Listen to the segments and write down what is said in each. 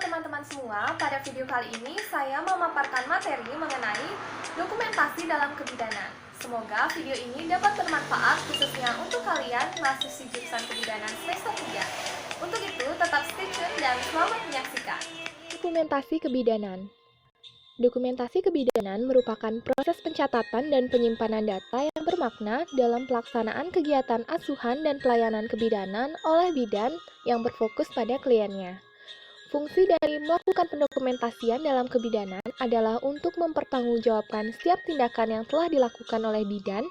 teman-teman semua, pada video kali ini saya memaparkan materi mengenai dokumentasi dalam kebidanan. Semoga video ini dapat bermanfaat khususnya untuk kalian mahasiswa jurusan kebidanan semester 3. Untuk itu, tetap stay tune dan selamat menyaksikan. Dokumentasi kebidanan. Dokumentasi kebidanan merupakan proses pencatatan dan penyimpanan data yang bermakna dalam pelaksanaan kegiatan asuhan dan pelayanan kebidanan oleh bidan yang berfokus pada kliennya. Fungsi dari melakukan pendokumentasian dalam kebidanan adalah untuk mempertanggungjawabkan setiap tindakan yang telah dilakukan oleh bidan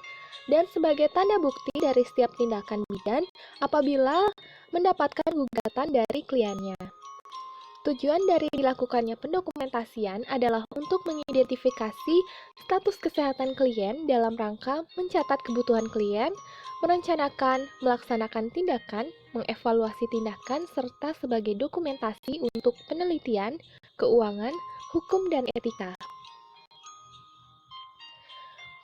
dan sebagai tanda bukti dari setiap tindakan bidan apabila mendapatkan gugatan dari kliennya. Tujuan dari dilakukannya pendokumentasian adalah untuk mengidentifikasi status kesehatan klien dalam rangka mencatat kebutuhan klien, merencanakan, melaksanakan tindakan, mengevaluasi tindakan, serta sebagai dokumentasi untuk penelitian, keuangan, hukum, dan etika.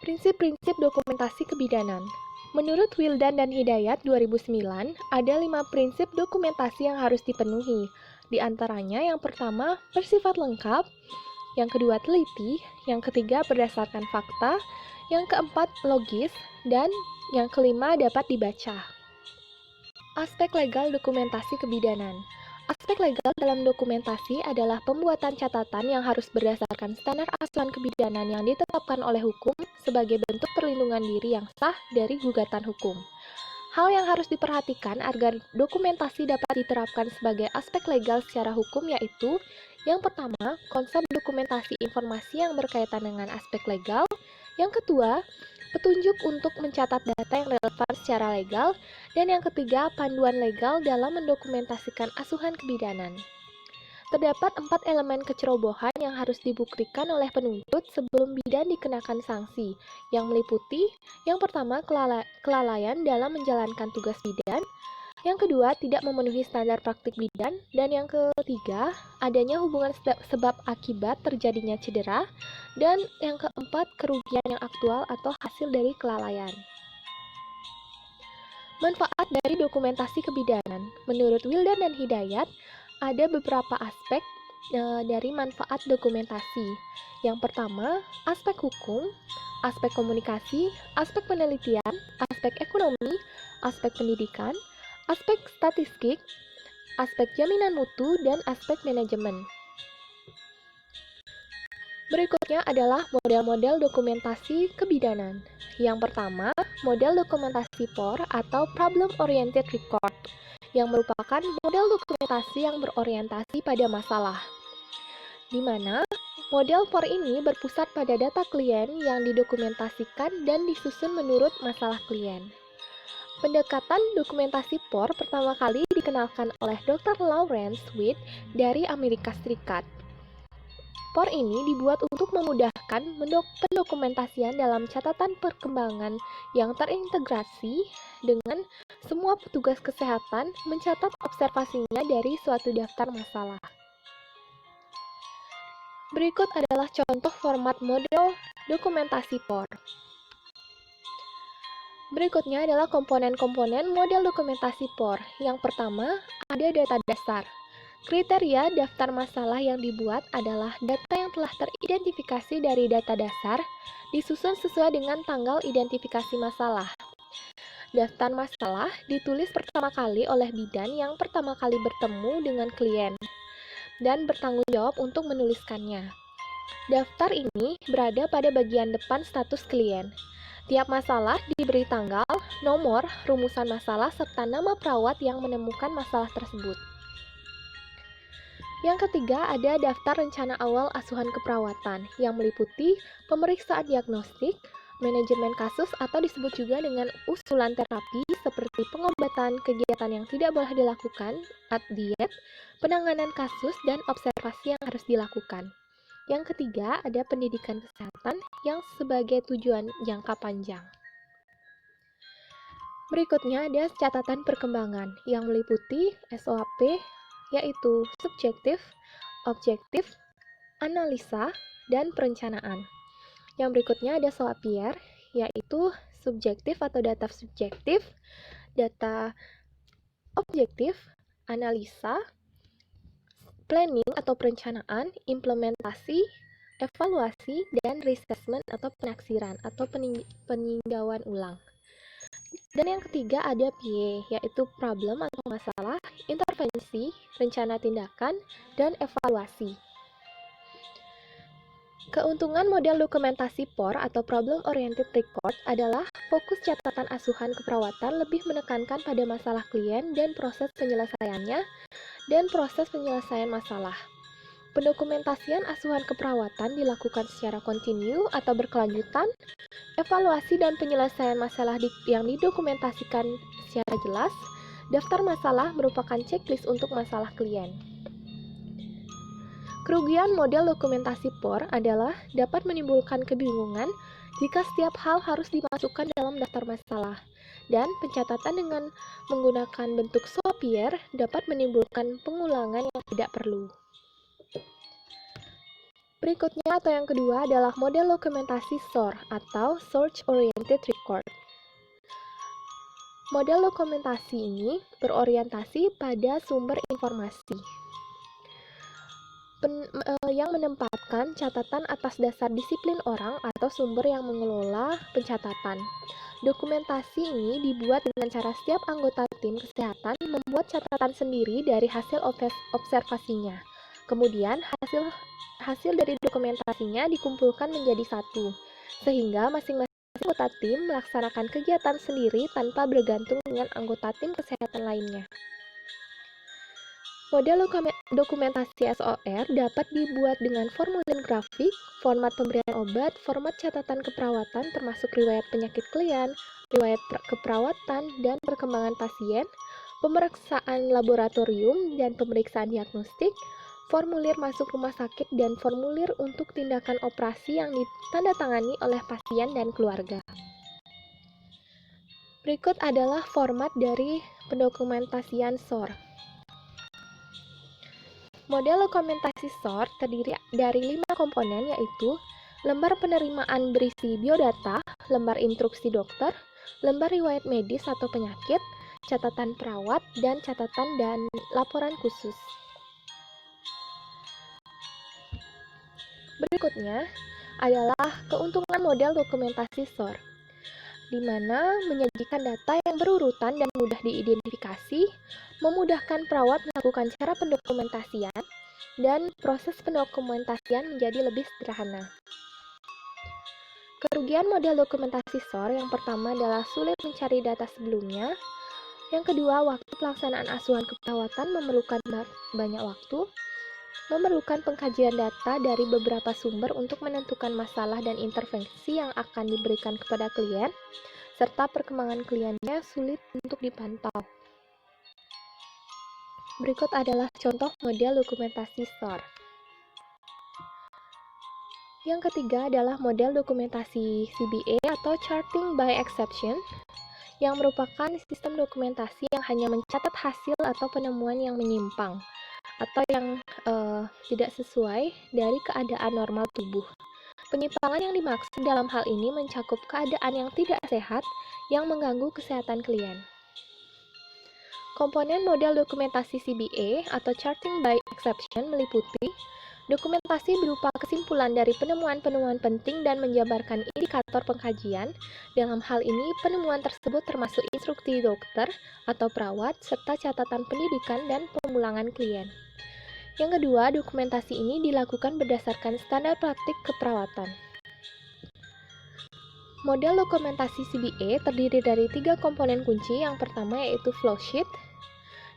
Prinsip-prinsip dokumentasi kebidanan. Menurut Wildan dan Hidayat 2009, ada 5 prinsip dokumentasi yang harus dipenuhi. Di antaranya yang pertama bersifat lengkap, yang kedua teliti, yang ketiga berdasarkan fakta, yang keempat logis, dan yang kelima dapat dibaca. Aspek legal dokumentasi kebidanan. Aspek legal dalam dokumentasi adalah pembuatan catatan yang harus berdasarkan standar asuhan kebidanan yang ditetapkan oleh hukum sebagai bentuk perlindungan diri yang sah dari gugatan hukum. Hal yang harus diperhatikan agar dokumentasi dapat diterapkan sebagai aspek legal secara hukum yaitu yang pertama, konsep dokumentasi informasi yang berkaitan dengan aspek legal. Yang kedua, petunjuk untuk mencatat data yang relevan secara legal. Dan yang ketiga, panduan legal dalam mendokumentasikan asuhan kebidanan. Terdapat 4 elemen kecerobohan yang harus dibuktikan oleh penuntut sebelum bidan dikenakan sanksi, yang meliputi yang pertama kelalaian dalam menjalankan tugas bidan, yang kedua tidak memenuhi standar praktik bidan, dan yang ketiga adanya hubungan sebab akibat terjadinya cedera, dan yang keempat kerugian yang aktual atau hasil dari kelalaian. Manfaat dari dokumentasi kebidanan. Menurut Wildan dan Hidayat, ada beberapa aspek dari manfaat dokumentasi. Yang pertama, aspek hukum, aspek komunikasi, aspek penelitian, aspek ekonomi, aspek pendidikan, aspek statistik, aspek jaminan mutu, dan aspek manajemen. Berikutnya adalah model-model dokumentasi kebidanan. Yang pertama, model dokumentasi POR atau Problem Oriented Record, yang merupakan model dokumentasi yang berorientasi pada masalah, di mana model POR ini berpusat pada data klien yang didokumentasikan dan disusun menurut masalah klien. Pendekatan dokumentasi POR pertama kali dikenalkan oleh Dr. Lawrence Sweet dari Amerika Serikat. POR ini dibuat untuk memudahkan pendokumentasian dalam catatan perkembangan yang terintegrasi dengan semua petugas kesehatan mencatat observasinya dari suatu daftar masalah. Berikut adalah contoh format model dokumentasi POR. Berikutnya adalah komponen-komponen model dokumentasi POR. Yang pertama, ada data dasar. Kriteria daftar masalah yang dibuat adalah data yang telah teridentifikasi dari data dasar, disusun sesuai dengan tanggal identifikasi masalah. Daftar masalah ditulis pertama kali oleh bidan yang pertama kali bertemu dengan klien dan bertanggung jawab untuk menuliskannya. Daftar ini berada pada bagian depan status klien. Tiap masalah diberi tanggal, nomor, rumusan masalah, serta nama perawat yang menemukan masalah tersebut. Yang ketiga, ada daftar rencana awal asuhan keperawatan yang meliputi pemeriksaan diagnostik, manajemen kasus atau disebut juga dengan usulan terapi seperti pengobatan, kegiatan yang tidak boleh dilakukan, diet, penanganan kasus, dan observasi yang harus dilakukan. Yang ketiga, ada pendidikan kesehatan yang sebagai tujuan jangka panjang. Berikutnya ada catatan perkembangan yang meliputi SOAP, yaitu subjektif, objektif, analisa, dan perencanaan. Yang berikutnya ada SOAPIR, yaitu subjektif atau data subjektif, data objektif, analisa, planning atau perencanaan, implementasi, evaluasi, dan reassessment atau penaksiran atau peninjauan ulang. Dan yang ketiga ada PA, yaitu problem atau masalah, intervensi, rencana tindakan, dan evaluasi. Keuntungan model dokumentasi POR atau Problem Oriented Record adalah fokus catatan asuhan keperawatan lebih menekankan pada masalah klien dan proses penyelesaiannya dan proses penyelesaian masalah. Pendokumentasian asuhan keperawatan dilakukan secara kontinu atau berkelanjutan. Evaluasi dan penyelesaian masalah yang didokumentasikan secara jelas. Daftar masalah merupakan checklist untuk masalah klien. Kerugian model dokumentasi POR adalah dapat menimbulkan kebingungan jika setiap hal harus dimasukkan dalam daftar masalah, dan pencatatan dengan menggunakan bentuk Zapier dapat menimbulkan pengulangan yang tidak perlu. Berikutnya atau yang kedua adalah model dokumentasi SOR atau Search Oriented Record. Model dokumentasi ini berorientasi pada sumber informasi yang menempatkan catatan atas dasar disiplin orang atau sumber yang mengelola pencatatan. Dokumentasi ini dibuat dengan cara setiap anggota tim kesehatan membuat catatan sendiri dari hasil observasinya. Kemudian hasil dari dokumentasinya dikumpulkan menjadi satu, sehingga masing-masing anggota tim melaksanakan kegiatan sendiri tanpa bergantung dengan anggota tim kesehatan lainnya. Model dokumentasi SOR dapat dibuat dengan formulir grafik, format pemberian obat, format catatan keperawatan termasuk riwayat penyakit klien, riwayat keperawatan dan perkembangan pasien, pemeriksaan laboratorium dan pemeriksaan diagnostik, formulir masuk rumah sakit dan formulir untuk tindakan operasi yang ditandatangani oleh pasien dan keluarga. Berikut adalah format dari pendokumentasian SOR. Model dokumentasi SOR terdiri dari 5 komponen, yaitu lembar penerimaan berisi biodata, lembar instruksi dokter, lembar riwayat medis atau penyakit, catatan perawat, dan catatan dan laporan khusus. Berikutnya adalah keuntungan model dokumentasi SOR, di mana menyajikan data yang berurutan dan mudah diidentifikasi, memudahkan perawat melakukan cara pendokumentasian, dan proses pendokumentasian menjadi lebih sederhana. Kerugian model dokumentasi SOR yang pertama adalah sulit mencari data sebelumnya. Yang kedua, waktu pelaksanaan asuhan keperawatan memerlukan banyak waktu, memerlukan pengkajian data dari beberapa sumber untuk menentukan masalah dan intervensi yang akan diberikan kepada klien, serta perkembangan kliennya sulit untuk dipantau. Berikut adalah contoh model dokumentasi SOR. Yang ketiga adalah model dokumentasi CBA atau Charting by Exception, yang merupakan sistem dokumentasi yang hanya mencatat hasil atau penemuan yang menyimpang atau yang tidak sesuai dari keadaan normal tubuh. Penyimpangan yang dimaksud dalam hal ini mencakup keadaan yang tidak sehat yang mengganggu kesehatan klien. Komponen model dokumentasi CBA atau Charting by Exception meliputi dokumentasi berupa kesimpulan dari penemuan-penemuan penting dan menjabarkan indikator pengkajian. Dalam hal ini, penemuan tersebut termasuk instruksi dokter atau perawat, serta catatan pendidikan dan pemulangan klien. Yang kedua, dokumentasi ini dilakukan berdasarkan standar praktik keperawatan. Model dokumentasi CBA terdiri dari 3 komponen kunci. Yang pertama yaitu flowsheet,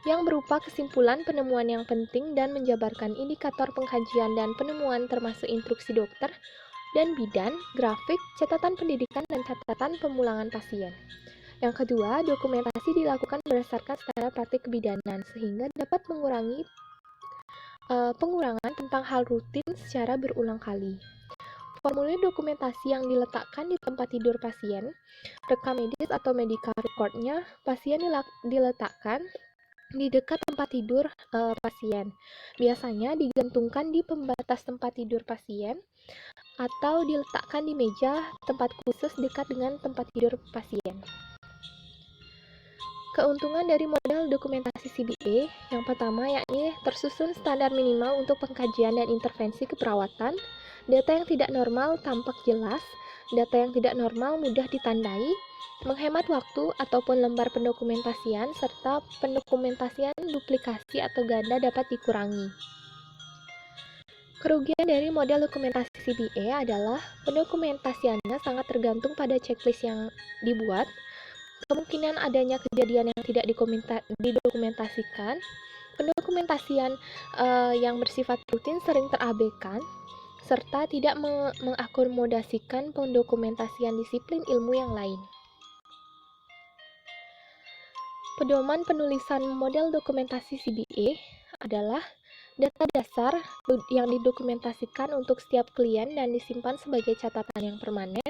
yang berupa kesimpulan penemuan yang penting dan menjabarkan indikator pengkajian dan penemuan termasuk instruksi dokter dan bidan, grafik, catatan pendidikan, dan catatan pemulangan pasien. Yang kedua, dokumentasi dilakukan berdasarkan standar praktik kebidanan sehingga dapat mengurangi pengurangan tentang hal rutin secara berulang kali. Formulir dokumentasi yang diletakkan di tempat tidur pasien, rekam medis atau medical record-nya, pasien diletakkan di dekat tempat tidur pasien. Biasanya digantungkan di pembatas tempat tidur pasien atau diletakkan di meja tempat khusus dekat dengan tempat tidur pasien. Keuntungan dari model dokumentasi CBA yang pertama yakni tersusun standar minimal untuk pengkajian dan intervensi keperawatan, data yang tidak normal tampak jelas, data yang tidak normal mudah ditandai, menghemat waktu ataupun lembar pendokumentasian, serta pendokumentasian duplikasi atau ganda dapat dikurangi. Kerugian dari model dokumentasi CBA adalah pendokumentasiannya sangat tergantung pada checklist yang dibuat, kemungkinan adanya kejadian yang tidak didokumentasikan, pendokumentasian yang bersifat rutin sering terabaikan, serta tidak mengakomodasikan pendokumentasian disiplin ilmu yang lain. Pedoman penulisan model dokumentasi CBA adalah data dasar yang didokumentasikan untuk setiap klien dan disimpan sebagai catatan yang permanen.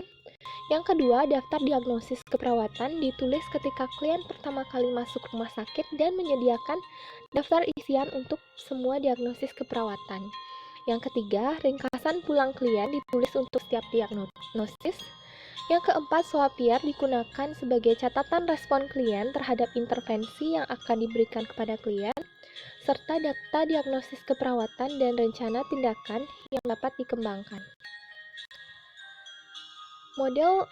Yang kedua, daftar diagnosis keperawatan ditulis ketika klien pertama kali masuk rumah sakit dan menyediakan daftar isian untuk semua diagnosis keperawatan. Yang ketiga, ringkasan pulang klien ditulis untuk setiap diagnosis. Yang keempat, Swappier digunakan sebagai catatan respon klien terhadap intervensi yang akan diberikan kepada klien, serta data diagnosis keperawatan dan rencana tindakan yang dapat dikembangkan. Model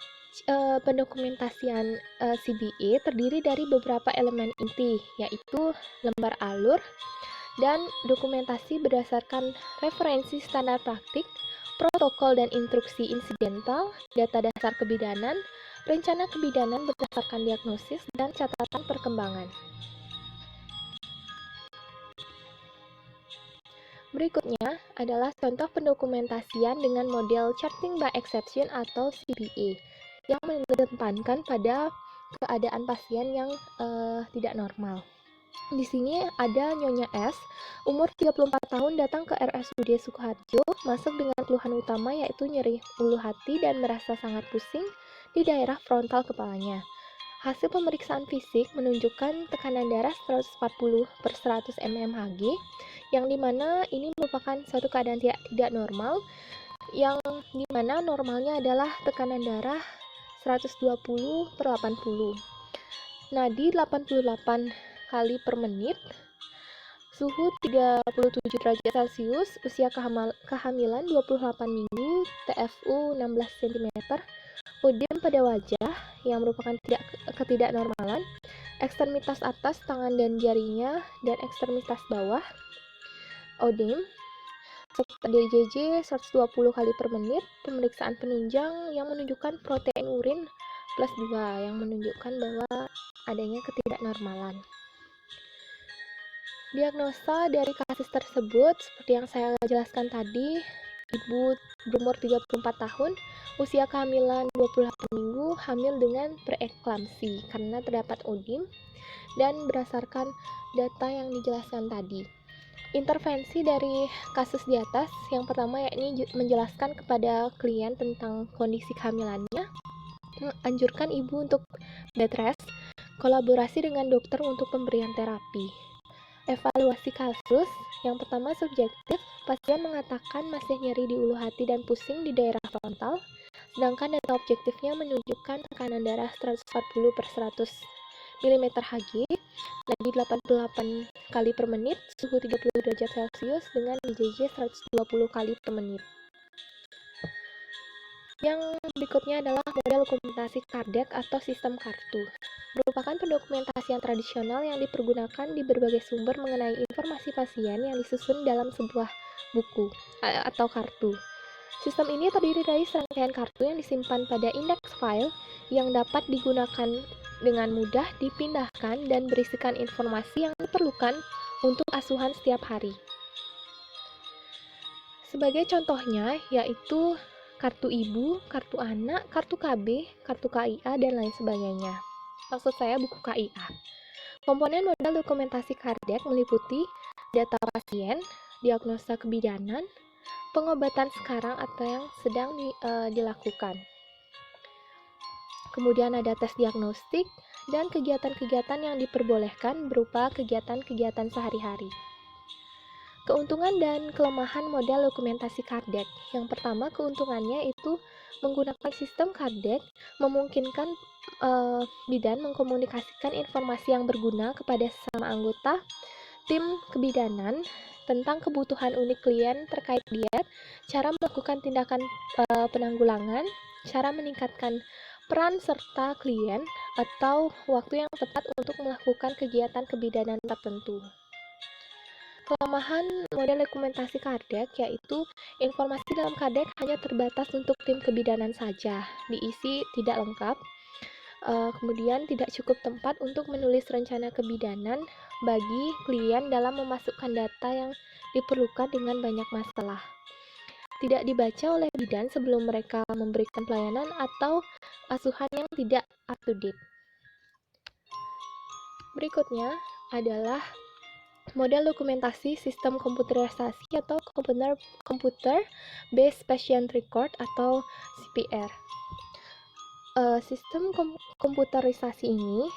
pendokumentasian CBA terdiri dari beberapa elemen inti, yaitu lembar alur dan dokumentasi berdasarkan referensi standar praktik, protokol dan instruksi insidental, data dasar kebidanan, rencana kebidanan berdasarkan diagnosis, dan catatan perkembangan. Berikutnya adalah contoh pendokumentasian dengan model Charting by Exception atau CBA yang mengedepankan pada keadaan pasien yang tidak normal. Di sini ada Nyonya S, umur 34 tahun, datang ke RSUD Sukoharjo, masuk dengan keluhan utama yaitu nyeri ulu hati dan merasa sangat pusing di daerah frontal kepalanya. Hasil pemeriksaan fisik menunjukkan tekanan darah 140/100 mmHg, yang dimana ini merupakan suatu keadaan tidak normal, yang dimana normalnya adalah tekanan darah 120/80. Nadi 88 kali per menit, suhu 37 derajat Celcius, usia kehamilan 28 minggu, TFU 16 cm, Udem pada wajah yang merupakan ketidaknormalan, ekstremitas atas tangan dan jarinya dan ekstremitas bawah, odem, DJJ 120 kali per menit, pemeriksaan penunjang yang menunjukkan protein urin plus 2 yang menunjukkan bahwa adanya ketidaknormalan. Diagnosa dari kasus tersebut seperti yang saya jelaskan tadi, ibu berumur 34 tahun, usia kehamilan 28 minggu, hamil dengan preeklamsi karena terdapat odem, dan berdasarkan data yang dijelaskan tadi. Intervensi dari kasus di atas, yang pertama yakni menjelaskan kepada klien tentang kondisi kehamilannya, menganjurkan ibu untuk bed rest, kolaborasi dengan dokter untuk pemberian terapi. Evaluasi kasus, yang pertama subjektif, pasien mengatakan masih nyeri di ulu hati dan pusing di daerah frontal, sedangkan data objektifnya menunjukkan tekanan darah 140/100 mmHg, nadi 88 kali per menit, suhu 30 derajat Celcius dengan DJJ 120 kali per menit. Yang berikutnya adalah model dokumentasi kardiak atau sistem kartu. Merupakan pendokumentasian tradisional yang dipergunakan di berbagai sumber mengenai informasi pasien yang disusun dalam sebuah buku atau kartu. Sistem ini terdiri dari serangkaian kartu yang disimpan pada index file yang dapat digunakan dengan mudah dipindahkan dan berisikan informasi yang diperlukan untuk asuhan setiap hari. Sebagai contohnya yaitu kartu ibu, kartu anak, kartu KB, kartu KIA, dan lain sebagainya. Maksud saya buku KIA. Komponen model dokumentasi kardiak meliputi data pasien, diagnosa kebidanan, pengobatan sekarang atau yang sedang dilakukan. Kemudian ada tes diagnostik dan kegiatan-kegiatan yang diperbolehkan berupa kegiatan-kegiatan sehari-hari. Keuntungan dan kelemahan model dokumentasi kardiak. Yang pertama, keuntungannya itu Menggunakan sistem kardec memungkinkan bidan mengkomunikasikan informasi yang berguna kepada sesama anggota tim kebidanan tentang kebutuhan unik klien terkait diet, cara melakukan tindakan penanggulangan, cara meningkatkan peran serta klien, atau waktu yang tepat untuk melakukan kegiatan kebidanan tertentu. Kelemahan model dokumentasi kardec yaitu informasi dalam kardec hanya terbatas untuk tim kebidanan saja, diisi tidak lengkap, kemudian tidak cukup tempat untuk menulis rencana kebidanan bagi klien dalam memasukkan data yang diperlukan dengan banyak masalah. Tidak dibaca oleh bidan sebelum mereka memberikan pelayanan atau asuhan yang tidak up to date. Berikutnya adalah model dokumentasi sistem komputerisasi atau Computer Based Patient Record atau CPR. Sistem komputerisasi ini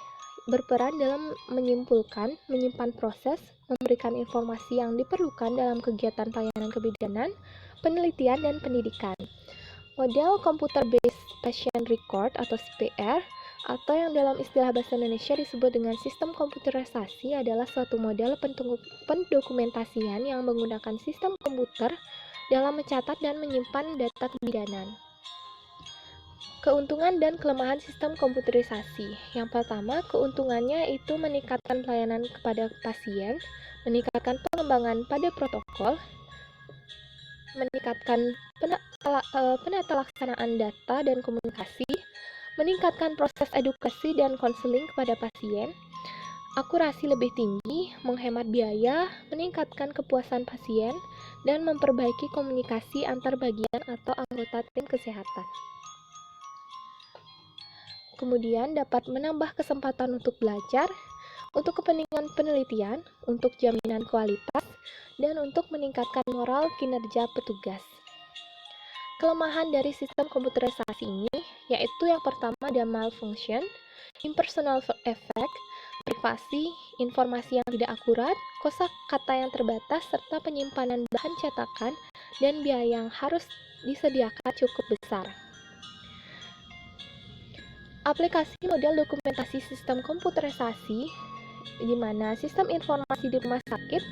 berperan dalam menyimpan proses, memberikan informasi yang diperlukan dalam kegiatan pelayanan kebidanan, penelitian, dan pendidikan. Model Computer Based Patient Record atau CPR atau yang dalam istilah bahasa Indonesia disebut dengan sistem komputerisasi adalah suatu model pendokumentasian yang menggunakan sistem komputer dalam mencatat dan menyimpan data kebidanan. Keuntungan dan kelemahan sistem komputerisasi. Yang pertama, keuntungannya itu meningkatkan pelayanan kepada pasien, meningkatkan pengembangan pada protokol, meningkatkan penata laksanaan data dan komunikasi, meningkatkan proses edukasi dan konseling kepada pasien, akurasi lebih tinggi, menghemat biaya, meningkatkan kepuasan pasien, dan memperbaiki komunikasi antar bagian atau anggota tim kesehatan. Kemudian dapat menambah kesempatan untuk belajar, untuk kepentingan penelitian, untuk jaminan kualitas, dan untuk meningkatkan moral kinerja petugas. Kelemahan dari sistem komputerisasi ini yaitu yang pertama ada malfunction, impersonal effect, privasi, informasi yang tidak akurat, kosakata yang terbatas, serta penyimpanan bahan cetakan dan biaya yang harus disediakan cukup besar. Aplikasi model dokumentasi sistem komputerisasi di mana sistem informasi di rumah sakit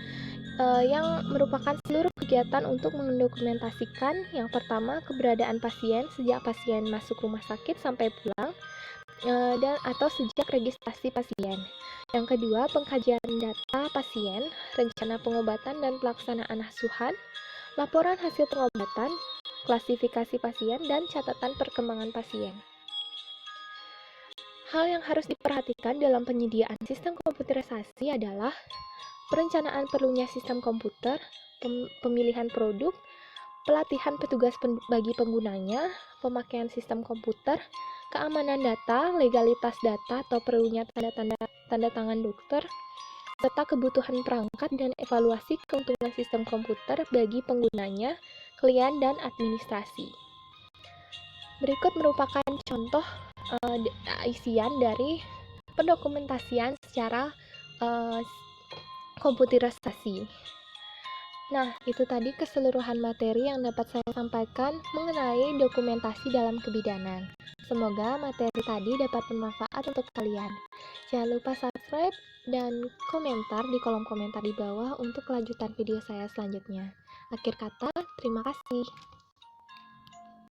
yang merupakan seluruh kegiatan untuk mendokumentasikan yang pertama keberadaan pasien sejak pasien masuk rumah sakit sampai pulang dan atau sejak registrasi pasien. Yang kedua, pengkajian data pasien, rencana pengobatan dan pelaksanaan asuhan, laporan hasil pengobatan, klasifikasi pasien, dan catatan perkembangan pasien. Hal yang harus diperhatikan dalam penyediaan sistem komputerisasi adalah perencanaan perlunya sistem komputer, pemilihan produk, pelatihan petugas bagi penggunanya, pemakaian sistem komputer, keamanan data, legalitas data atau perlunya tanda tangan dokter, serta kebutuhan perangkat dan evaluasi keuntungan sistem komputer bagi penggunanya, klien, dan administrasi. Berikut merupakan contoh isian dari pendokumentasian secara komputerisasi. Nah, itu tadi keseluruhan materi yang dapat saya sampaikan mengenai dokumentasi dalam kebidanan. Semoga materi tadi dapat bermanfaat untuk kalian. Jangan lupa subscribe dan komentar di kolom komentar di bawah untuk kelanjutan video saya selanjutnya. Akhir kata, terima kasih.